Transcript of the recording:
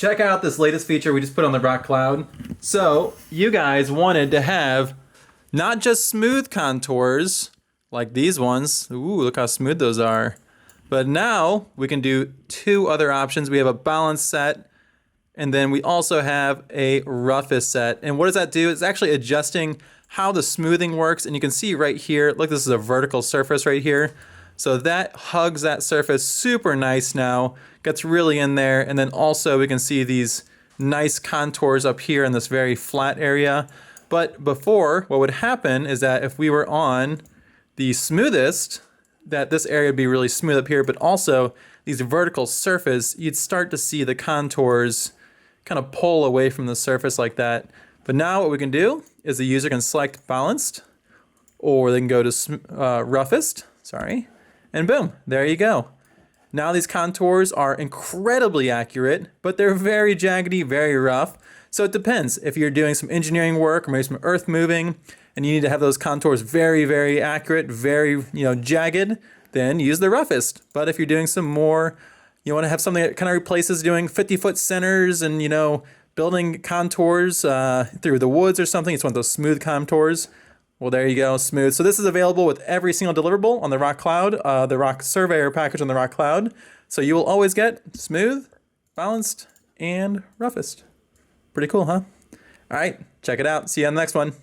check out this latest feature we just put on the ROCK Cloud. So you guys wanted to have not just smooth contours like these ones. Ooh, look how smooth those are. But now we can do two other options. We have a balanced set, and then we also have a roughest set. And what does that do? It's actually adjusting how the smoothing works. And you can see right here, look, this is a vertical surface right here. So that hugs that surface super nice now, gets really in there. And then also we can see these nice contours up here in this very flat area. But before, what would happen is that if we were on the smoothest, that this area would be really smooth up here, but also these vertical surface, you'd start to see the contours kind of pull away from the surface like that. But now what we can do is the user can select balanced, or they can go to roughest, and boom, there you go. Now these contours are incredibly accurate, but they're very jaggedy, very rough. So it depends. If you're doing some engineering work or maybe some earth moving, and you need to have those contours very, very accurate, very, jagged, then use the roughest. But if you're doing some more, you want to have something that kind of replaces doing 50-foot centers and, building contours through the woods or something. It's one of those smooth contours. Well, there you go, smooth. So this is available with every single deliverable on the ROCK Cloud, the ROCK Surveyor package on the ROCK Cloud. So you will always get smooth, balanced, and roughest. Pretty cool, huh? All right, check it out. See you on the next one.